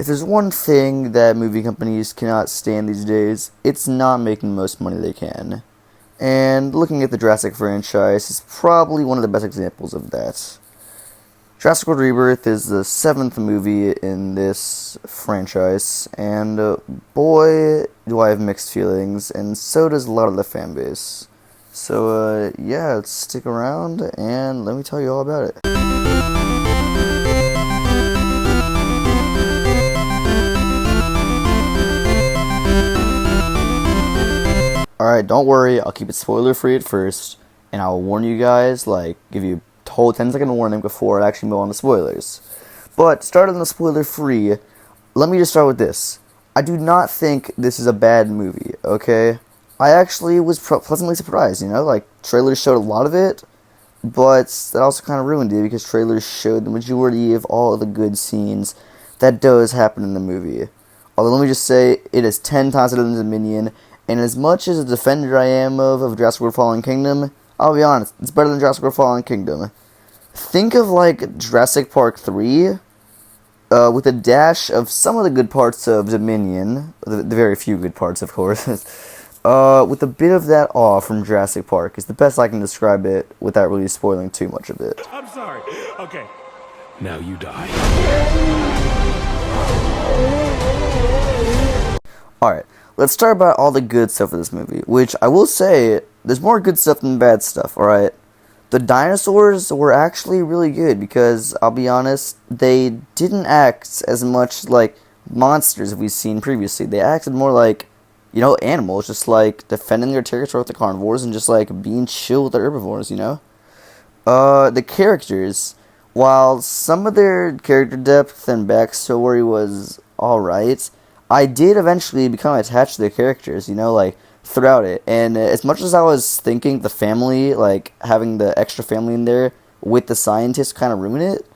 If there's one thing that movie companies cannot stand these days, it's not making the most money they can. And looking at the Jurassic franchise is probably one of the best examples of that. Jurassic World Rebirth is the 7th movie in this franchise, and boy, do I have mixed feelings, and so does a lot of the fan base. So, yeah, stick around, and let me tell you all about it. Alright, don't worry, I'll keep it spoiler-free at first, and I'll warn you guys, give you a whole 10-second warning before I actually move on to spoilers. But, starting on the spoiler-free, let me just start with this. I do not think this is a bad movie, okay? I actually was pleasantly surprised, trailers showed a lot of it, but that also kind of ruined it, because trailers showed the majority of all of the good scenes that does happen in the movie. Although, let me just say, it is 10 times better than Dominion, and as much as a defender I am of Jurassic World Fallen Kingdom, I'll be honest, it's better than Jurassic World Fallen Kingdom. Think of, Jurassic Park 3, with a dash of some of the good parts of Dominion, the very few good parts, of course, with a bit of that awe from Jurassic Park, is the best I can describe it without really spoiling too much of it. I'm sorry. Okay. Now you die. Alright. Let's start about all the good stuff of this movie, which I will say, there's more good stuff than bad stuff, alright? The dinosaurs were actually really good because, I'll be honest, they didn't act as much like monsters as we've seen previously. They acted more like, animals, just defending their territory with the carnivores and just being chill with the herbivores, The characters, while some of their character depth and backstory was alright, I did eventually become attached to the characters, throughout it. And as much as I was thinking the family, having the extra family in there with the scientists kind of ruined it,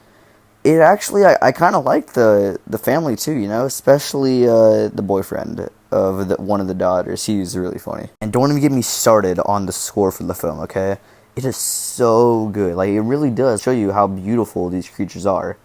it actually, I kind of liked the family too, especially the boyfriend of one of the daughters. He's really funny. And don't even get me started on the score for the film, okay? It is so good. It really does show you how beautiful these creatures are,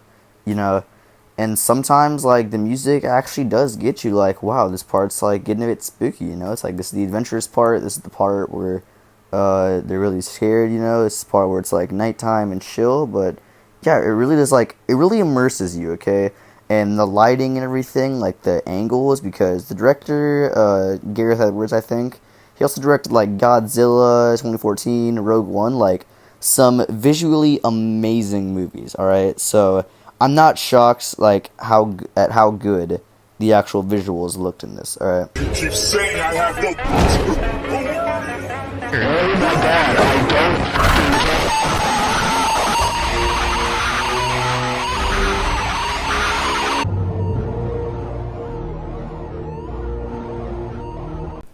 And sometimes, the music actually does get you, wow, this part's, getting a bit spooky, It's this is the adventurous part, this is the part where, they're really scared, This is the part where it's, nighttime and chill, but, yeah, it really does, it really immerses you, okay? And the lighting and everything, the angles, because the director, Gareth Edwards, I think, he also directed, Godzilla 2014, Rogue One, some visually amazing movies, alright? So I'm not shocked, at how good the actual visuals looked in this, alright? You keep saying I have no... Oh my god, I don't...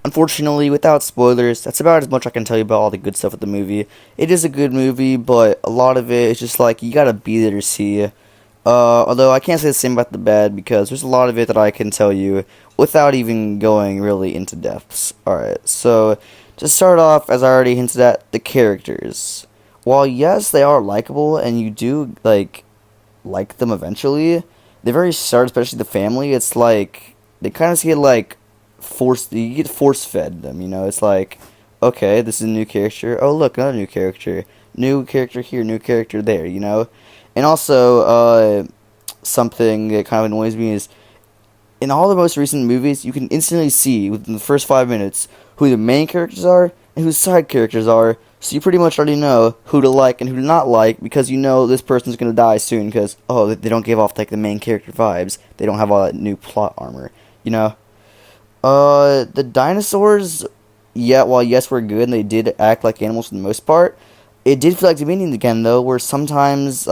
Unfortunately, without spoilers, that's about as much I can tell you about all the good stuff with the movie. It is a good movie, but a lot of it is just you gotta be there to see. Although I can't say the same about the bad, because there's a lot of it that I can tell you without even going really into depths. Alright, so to start off, as I already hinted at, the characters. While yes, they are likable, and you do like them eventually, the very start, especially the family, it's they kind of get you get force fed them, It's okay, this is a new character. Oh look, another new character here, new character there, And also, something that kind of annoys me is, in all the most recent movies, you can instantly see, within the first 5 minutes, who the main characters are, and who the side characters are, so you pretty much already know who to like and who to not like, because this person's gonna die soon, because, they don't give off, the main character vibes, they don't have all that new plot armor, The dinosaurs, yeah, while yes, were good, and they did act like animals for the most part, it did feel like Dominion again, though, where sometimes,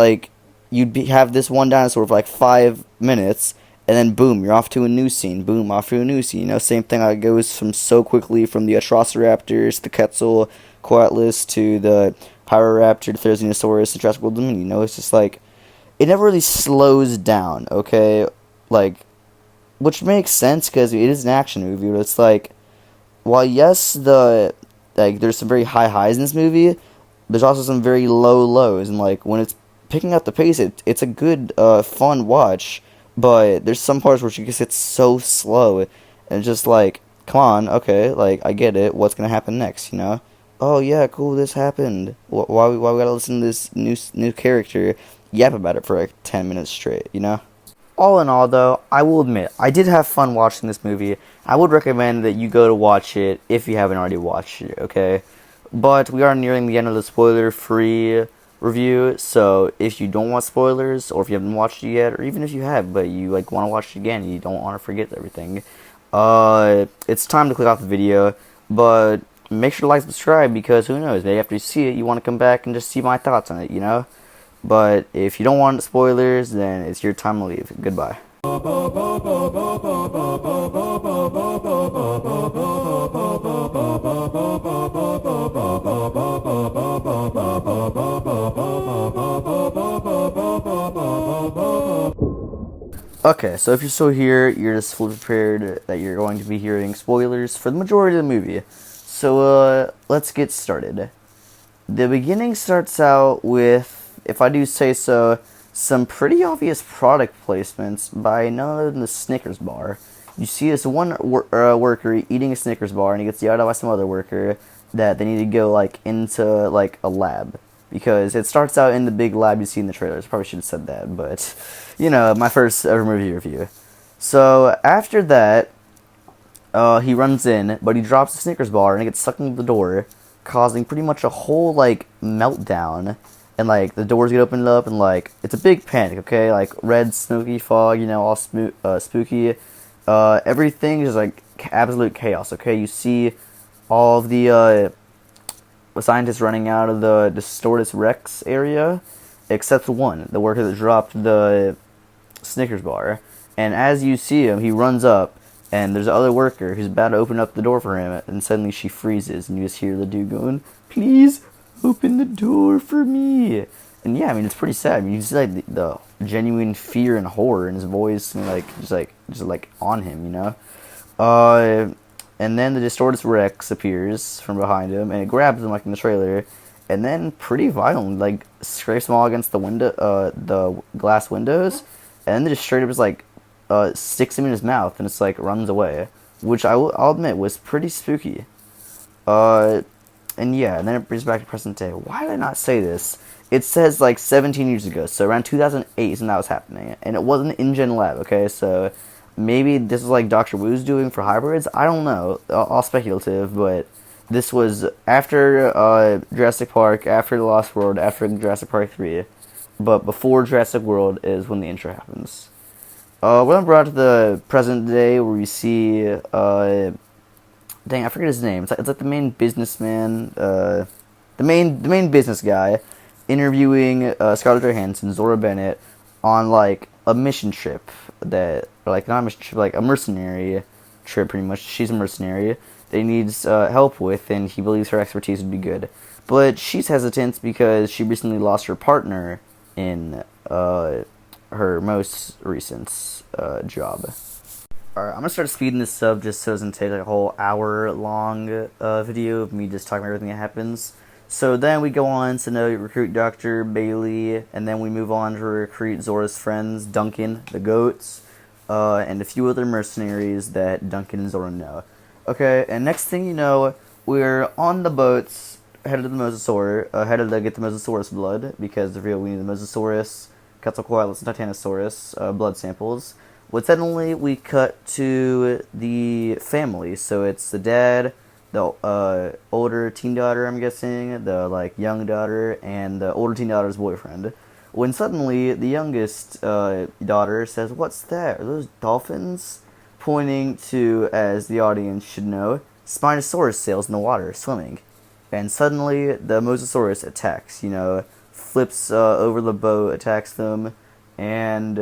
you'd have this one dinosaur for, 5 minutes, and then boom, you're off to a new scene, boom, off to a new scene, same thing, it goes from so quickly from the Atrociraptors, the Quetzalcoatlus, to the Pyroraptor, the Therizinosaurus, the Jurassic World Dominion, it's just, it never really slows down, okay, which makes sense, because it is an action movie, but it's while yes, there's some very high highs in this movie, there's also some very low lows, and when it's picking up the pace, it's a good, fun watch, but there's some parts where she just gets so slow, and it's just like, come on, okay, like, I get it, what's gonna happen next, you know? Oh yeah, cool, this happened. Why we gotta listen to this new character yap about it for like 10 minutes straight, you know? All in all, though, I will admit, I did have fun watching this movie. I would recommend that you go to watch it if you haven't already watched it, okay? But we are nearing the end of the spoiler-free review, so if you don't want spoilers, or if you haven't watched it yet, or even if you have, but you like want to watch it again, and you don't want to forget everything, it's time to click off the video. But make sure to like, subscribe, because who knows, maybe after you see it, you want to come back and just see my thoughts on it, you know? But if you don't want spoilers, then it's your time to leave. Goodbye. Okay, so if you're still here, you're just fully prepared that you're going to be hearing spoilers for the majority of the movie. So, let's get started. The beginning starts out with, if I do say so, some pretty obvious product placements by none other than the Snickers bar. You see this one worker eating a Snickers bar, and he gets yelled at by some other worker that they need to go like into like a lab, because it starts out in the big lab you see in the trailers. Probably should have said that, but you know, my first ever movie review. So after that, he runs in, but he drops the Snickers bar and it gets stuck into the door, causing pretty much a whole like meltdown. And like the doors get opened up, and like it's a big panic. Okay, like red smoky fog, you know, all spooky. Everything is like absolute chaos. Okay, you see all of the scientists running out of the Distortus Rex area, except one, the worker that dropped the Snickers bar. And as you see him, he runs up, and there's another worker who's about to open up the door for him, and suddenly she freezes, and you just hear the dude going, "Please open the door for me." And yeah, I mean, it's pretty sad. I mean, you see like the genuine fear and horror in his voice, and just like on him, you know. And then the Distortus Rex appears from behind him, and it grabs him like in the trailer, and then pretty violent, like scrapes him all against the window, the glass windows, and then they just straight up just like sticks him in his mouth, and it's like runs away, which I'll admit was pretty spooky. And yeah, and then it brings back to present day. Why did I not say this? It says like 17 years ago, so around 2008 is when that was happening, and it wasn't an InGen lab, okay, so maybe this is like Dr. Wu's doing for hybrids, I don't know, all speculative, but this was after Jurassic Park, after The Lost World, after Jurassic Park 3, but before Jurassic World is when the intro happens. When I'm brought to the present day, where we see, dang, I forget his name. It's like the main businessman, the main business guy, interviewing Scarlett Johansson, Zora Bennett, on like a mission trip that, or like not a mission trip, like a mercenary trip. Pretty much, she's a mercenary that he needs help with, and he believes her expertise would be good. But she's hesitant because she recently lost her partner in her most recent job. Alright, I'm gonna start speeding this up just so it doesn't take like a whole hour-long video of me just talking about everything that happens. So then we go on to recruit Dr. Bailey, and then we move on to recruit Zora's friends, Duncan, the goats, and a few other mercenaries that Duncan and Zora know. Okay, and next thing you know, we're on the boats, headed to the Mosasaur, headed to get the Mosasaurus blood, because the real we need the Mosasaurus, Quetzalcoatlus, and Titanosaurus blood samples. Well, suddenly we cut to the family, so it's the dad, the older teen daughter, I'm guessing, the like young daughter, and the older teen daughter's boyfriend. When suddenly the youngest daughter says, "What's that? Are those dolphins?" Pointing to, as the audience should know, Spinosaurus sails in the water, swimming. And suddenly the Mosasaurus attacks, you know, flips over the boat, attacks them, and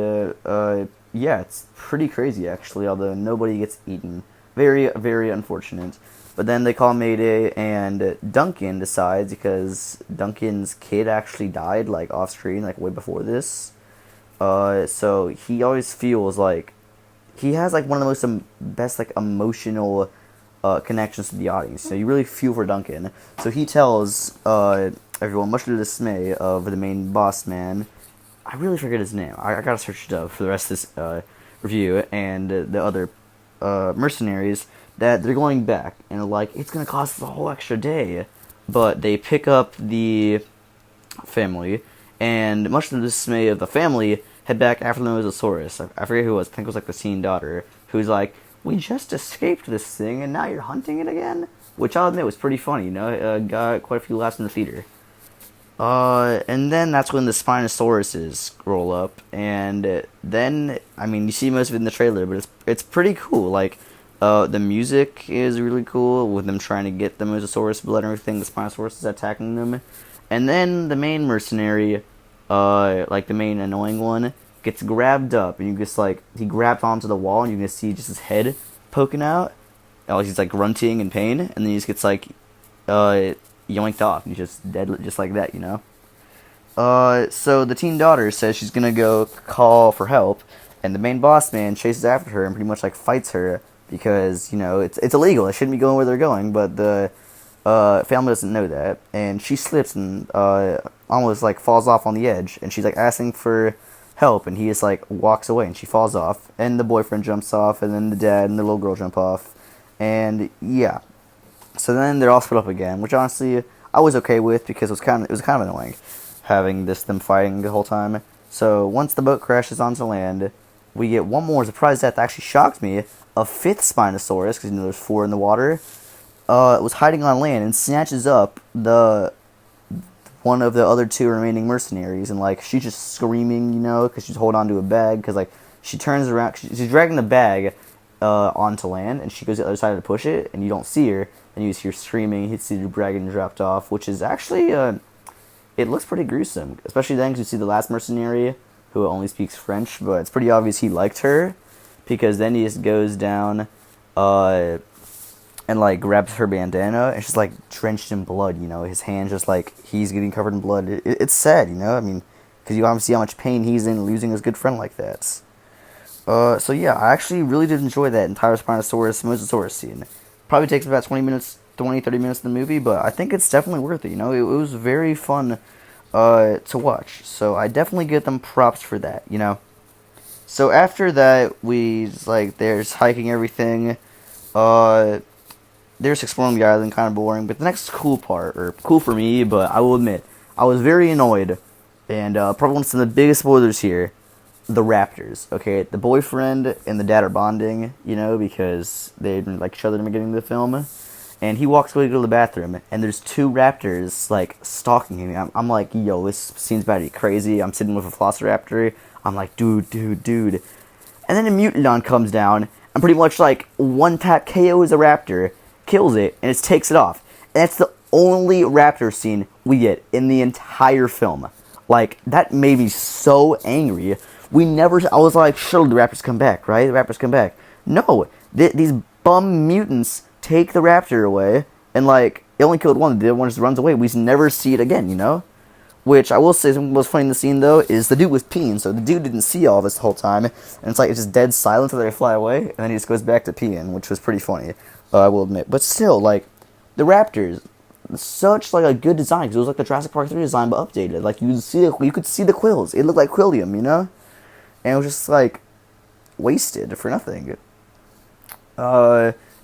yeah, it's pretty crazy actually, although nobody gets eaten. Very, very unfortunate. But then they call Mayday, and Duncan decides, because Duncan's kid actually died, like, off-screen, like, way before this. So he always feels like he has, like, one of the most best, like, emotional connections to the audience. So you really feel for Duncan. So he tells everyone, much to the dismay of the main boss man, I really forget his name. I gotta search it up for the rest of this review, and the other mercenaries, that they're going back, and they're like, it's gonna cost us a whole extra day. But they pick up the family, and much to the dismay of the family, head back after the Mosasaurus. I forget who it was. I think it was like the teen daughter, who's like, we just escaped this thing, and now you're hunting it again? Which I'll admit was pretty funny, you know? Got quite a few laughs in the theater. And then that's when the Spinosauruses roll up, and then, I mean, you see most of it in the trailer, but it's pretty cool. Like, the music is really cool, with them trying to get the Mosasaurus blood and everything, the Spinosaurus is attacking them. And then the main mercenary, like the main annoying one, gets grabbed up, and you just, like, he grabs onto the wall, and you can see just his head poking out. Oh, he's, like, grunting in pain, and then he just gets, like, yoinked off, and he's just dead just like that, you know? So the teen daughter says she's gonna go call for help, and the main boss man chases after her and pretty much, like, fights her, because, you know, it's illegal, they shouldn't be going where they're going, but the family doesn't know that, and she slips and, almost, like, falls off on the edge, and she's, like, asking for help, and he just, like, walks away, and she falls off, and the boyfriend jumps off, and then the dad and the little girl jump off, and, yeah. So then they're all split up again, which honestly I was okay with, because it was kind of annoying having them fighting the whole time. So once the boat crashes onto land, we get one more surprise death that actually shocked me. A fifth Spinosaurus, because, you know, there's 4 in the water. It was hiding on land and snatches up one of the other 2 remaining mercenaries, and, like, she's just screaming, you know, because she's holding onto a bag, because, like, she turns around, she's dragging the bag onto land, and she goes to the other side to push it, and you don't see her, and you just hear screaming, you see the bag getting dropped off, which is actually, it looks pretty gruesome, especially then, because you see the last mercenary, who only speaks French, but it's pretty obvious he liked her, because then he just goes down, and, like, grabs her bandana, and she's, like, drenched in blood, you know, his hand just, like, he's getting covered in blood. It's sad, you know, I mean, because you obviously see how much pain he's in losing his good friend like that. So yeah, I actually really did enjoy that entire Spinosaurus, Mosasaurus scene. Probably takes about 30 minutes of the movie, but I think it's definitely worth it, you know, it was very fun, to watch, so I definitely give them props for that, you know. So after that, there's hiking everything, there's exploring the island, kind of boring, but the next cool part, or cool for me, but I will admit, I was very annoyed, and probably one of the biggest spoilers here, the raptors, okay? The boyfriend and the dad are bonding, you know, because they didn't like each other in the beginning of the film, and he walks away to go to the bathroom, and there's 2 raptors, like, stalking him. I'm like, yo, this scene's about to be crazy. I'm sitting with a velociraptor, I'm like, dude. And then a Mutodon comes down, and pretty much, like, one tap KOs a raptor, kills it, and it takes it off. And that's the only raptor scene we get in the entire film. Like, that made me so angry. I was like, surely the raptors come back, right? The raptors come back. No, these bum mutants take the raptor away, and, like, it only killed one. The other one just runs away. We just never see it again, you know? Which, I will say, something that was funny in the scene, though, is the dude was peeing, so the dude didn't see all this the whole time, and it's like, it's just dead silence until they fly away, and then he just goes back to peeing, which was pretty funny, I will admit. But still, like, the raptors, such, like, a good design, because it was like the Jurassic Park 3 design, but updated. Like, you could see the quills. It looked like Quillium, you know? And it was just, like, wasted for nothing.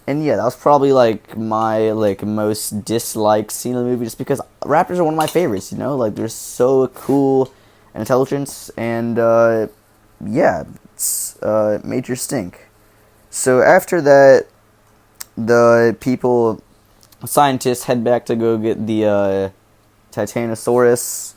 And yeah, that was probably, like, my, like, most disliked scene of the movie, just because raptors are one of my favorites, you know? Like, they're so cool and intelligent, and, yeah, it's, major stink. So after that, the scientists head back to go get the, Titanosaurus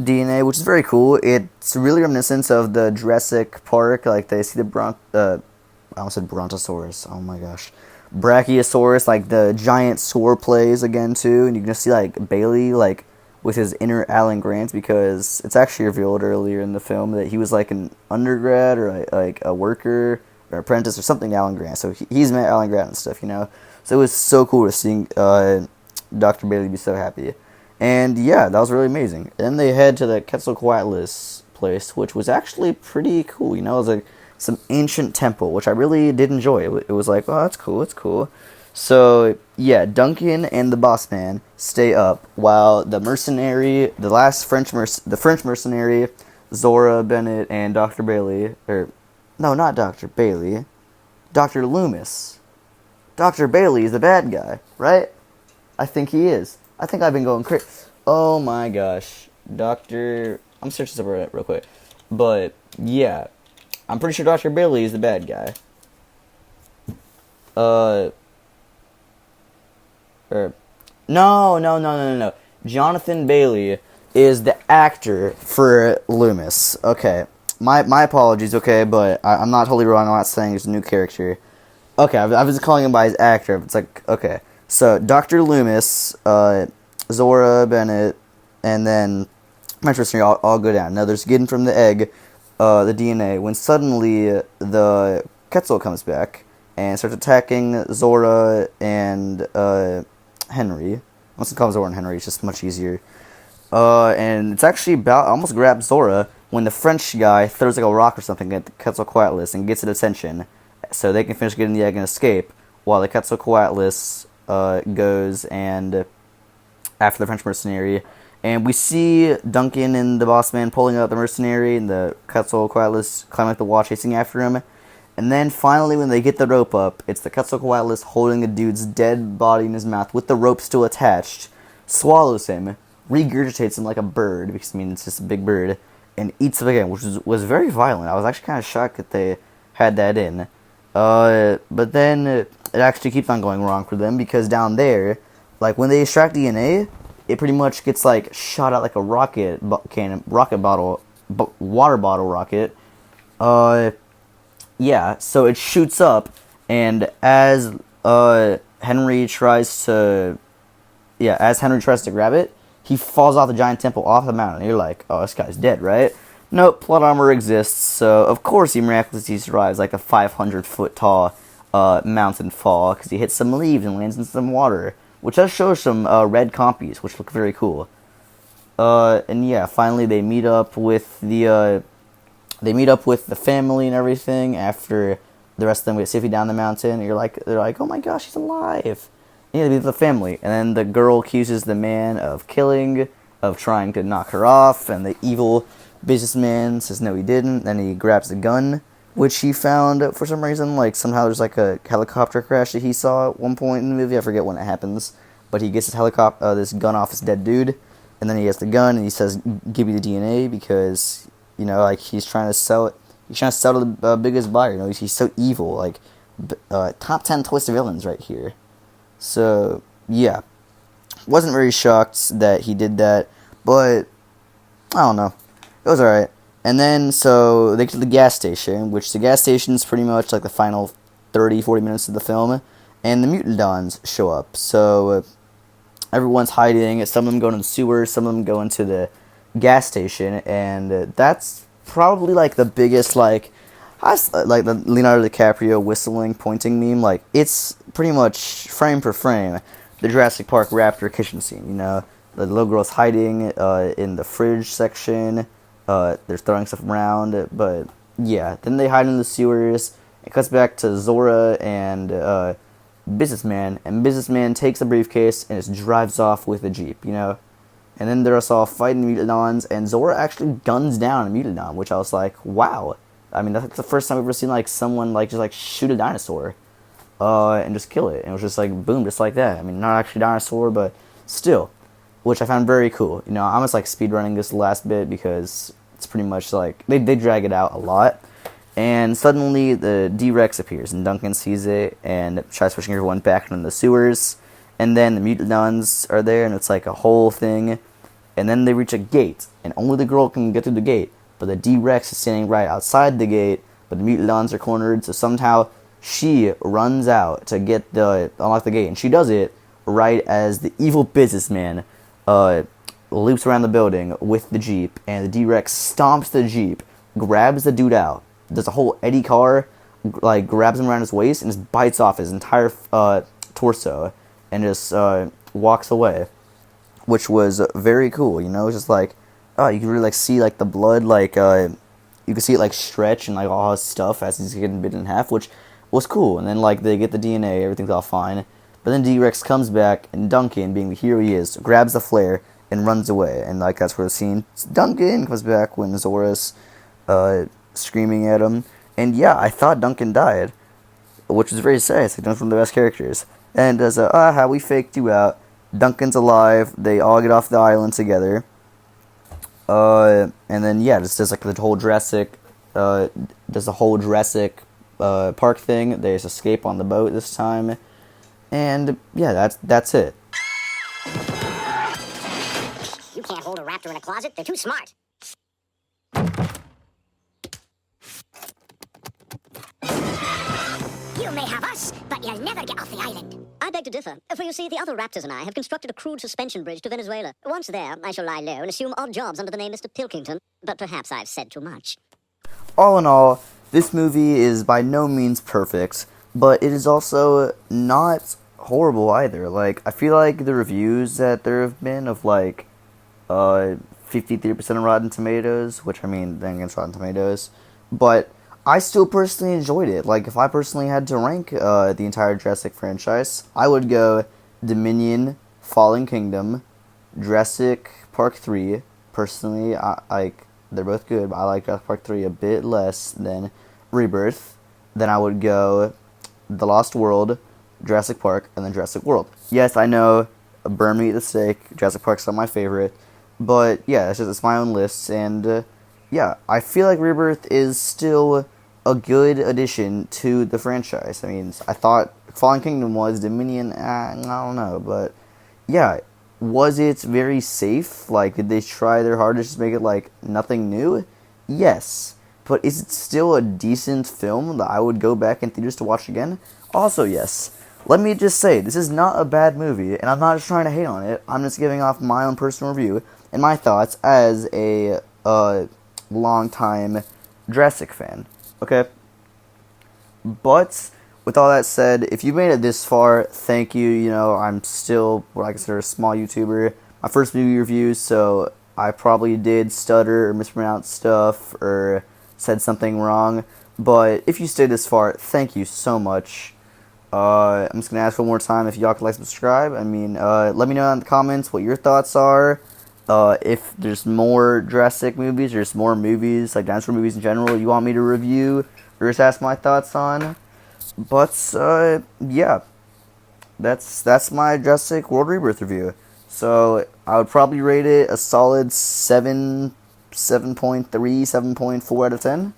DNA, which is very cool. It's really reminiscent of the Jurassic Park, like, they see I almost said Brontosaurus, oh my gosh. Brachiosaurus, like, the giant sore plays again, too, and you can just see, like, Bailey, like, with his inner Alan Grant, because it's actually revealed earlier in the film that he was, like, an undergrad, or, like, a worker, or apprentice, or something to Alan Grant, so he's met Alan Grant and stuff, you know, so it was so cool to see, Dr. Bailey be so happy, and, yeah, that was really amazing. Then they head to the Quetzalcoatlus place, which was actually pretty cool, you know, it was, like, some ancient temple, which I really did enjoy. It was like, oh, that's cool, it's cool. So, yeah, Duncan and the boss man stay up, while the French mercenary, Zora, Bennett, and Dr. Bailey, no, not Dr. Bailey, Dr. Loomis. Dr. Bailey is the bad guy, right? I think he is. I think I've been going crazy. Oh my gosh. I'm searching this up real quick. But, yeah. I'm pretty sure Dr. Bailey is the bad guy. No. Jonathan Bailey is the actor for Loomis. Okay. My apologies, okay, but I'm not totally wrong. I'm not saying he's a new character. Okay, I was calling him by his actor. It's like, okay. So, Dr. Loomis, Zora, Bennett, and then Manchester all go down. Now, there's getting from the egg, the DNA, when suddenly the Quetzal comes back and starts attacking Zora and Henry. Once it calls Zora and Henry, it's just much easier. And it's actually almost grabs Zora when the French guy throws like a rock or something at the Quetzalcoatlus and gets its attention, so they can finish getting the egg and escape, while the Quetzalcoatlus goes and after the French mercenary. And we see Duncan and the boss man pulling out the mercenary, and the Quetzalcoatlus climbing up the wall chasing after him. And then finally, when they get the rope up, it's the Quetzalcoatlus holding the dude's dead body in his mouth with the rope still attached, swallows him, regurgitates him like a bird, because, I mean, it's just a big bird, and eats him again, which was very violent. I was actually kind of shocked that they had that in. But then it actually keeps on going wrong for them, because down there, like, when they extract DNA, it pretty much gets, like, shot out like a water bottle rocket. Yeah, so it shoots up, and as Henry tries to grab it, he falls off the giant temple off the mountain. And you're like, oh, this guy's dead, right? Nope, plot armor exists, so of course he miraculously survives like a 500-foot tall mountain fall, because he hits some leaves and lands in some water, which does show some red compies, which look very cool. And yeah, finally they meet up with the family and everything after the rest of them get safely down the mountain. And they're like, oh my gosh, he's alive. And yeah, they meet with the family, and then the girl accuses the man of killing, of trying to knock her off, and the evil businessman says no, he didn't. Then he grabs the gun, which he found for some reason. Like, somehow there's like a helicopter crash that he saw at one point in the movie. I forget when it happens, but he gets this gun off this dead dude, and then he has the gun, and he says, "Give me the DNA," because, you know, like, he's trying to sell it. He's trying to sell to the biggest buyer. You know, he's so evil. Like, top 10 twist villains right here. So yeah, wasn't very shocked that he did that, but I don't know. It was alright. And then, so, they get to the gas station, which the gas station is pretty much like the final 30-40 minutes of the film, and the Mutadons show up. So, everyone's hiding. Some of them go into the sewers, some of them go into the gas station, and that's probably, like, the biggest, like the Leonardo DiCaprio whistling, pointing meme. Like, it's pretty much frame for frame the Jurassic Park raptor kitchen scene, you know? The little girl's hiding in the fridge section. They're throwing stuff around, but yeah. Then they hide in the sewers. It cuts back to Zora and Businessman, and Businessman takes the briefcase and just drives off with a Jeep, you know? And then they're all fighting Mutadons, and Zora actually guns down a Mutadon, which I was like, wow. I mean, that's the first time I've ever seen, like, someone, like, just, like, shoot a dinosaur and just kill it. And it was just, like, boom, just like that. I mean, not actually a dinosaur, but still, which I found very cool. You know, I'm just, like, speedrunning this last bit because it's pretty much, like, they drag it out a lot. And suddenly the D-Rex appears, and Duncan sees it and tries pushing everyone back into the sewers. And then the Mutadons are there, and it's, like, a whole thing. And then they reach a gate, and only the girl can get through the gate. But the D-Rex is standing right outside the gate, but the Mutadons are cornered, so somehow she runs out to unlock the gate, and she does it right as the evil businessman loops around the building with the Jeep, and the D-Rex stomps the Jeep, grabs the dude out, does a whole Eddie Carr, like, grabs him around his waist, and just bites off his entire torso, and just walks away, which was very cool, you know? It's just like, oh, you can really, like, see, like, the blood, like, you can see it, like, stretch and, like, all his stuff as he's getting bitten in half, which was cool. And then, like, they get the DNA, everything's all fine. But then D-Rex comes back, and Duncan, being the hero he is, grabs the flare and runs away. And like that's where the scene Duncan comes back when Zora's screaming at him. And yeah, I thought Duncan died, which was very sad. It's like Duncan's one of the best characters. And as how we faked you out. Duncan's alive. They all get off the island together. And then yeah, just does like the whole Jurassic Park thing. They just escape on the boat this time, and yeah, that's it. You can't hold a raptor in a closet. They're too smart. You may have us, but you'll never get off the island. I beg to differ. For you see, the other raptors and I have constructed a crude suspension bridge to Venezuela. Once there, I shall lie low and assume odd jobs under the name Mr. Pilkington. But perhaps I've said too much. All in all, this movie is by no means perfect, but it is also not horrible either. Like, I feel like the reviews that there have been of like 53% of Rotten Tomatoes, which I mean, then against Rotten Tomatoes, but I still personally enjoyed it. Like, if I personally had to rank the entire Jurassic franchise, I would go Dominion, Fallen Kingdom, Jurassic Park 3. Personally, they're both good, but I like Jurassic Park 3 a bit less than Rebirth. Then I would go The Lost World, Jurassic Park, and then Jurassic World. Yes, I know, burn me at the stake, Jurassic Park's not my favorite, but yeah, it's my own list, and yeah, I feel like Rebirth is still a good addition to the franchise. I mean, I thought Fallen Kingdom was. Dominion, I don't know, but yeah, was it very safe? Like, did they try their hardest to make it like nothing new? Yes, but is it still a decent film that I would go back in theaters to watch again? Also, yes. Let me just say, this is not a bad movie, and I'm not just trying to hate on it. I'm just giving off my own personal review and my thoughts as a long-time Jurassic fan, okay? But with all that said, if you made it this far, thank you. You know, I'm still what I consider a small YouTuber. My first movie review, so I probably did stutter or mispronounce stuff or said something wrong. But if you stayed this far, thank you so much. I'm just gonna ask one more time if y'all could like and subscribe. I mean, let me know in the comments what your thoughts are. If there's more Jurassic movies, or just more movies, like dinosaur movies in general, you want me to review or just ask my thoughts on. But, yeah, that's my Jurassic World Rebirth review. So, I would probably rate it a solid 7.3, 7.4 out of 10.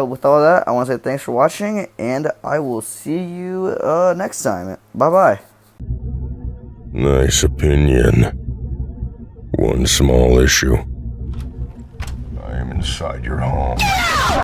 With all that, I want to say thanks for watching, and I will see you, next time. Bye-bye. Nice opinion. One small issue. I am inside your home.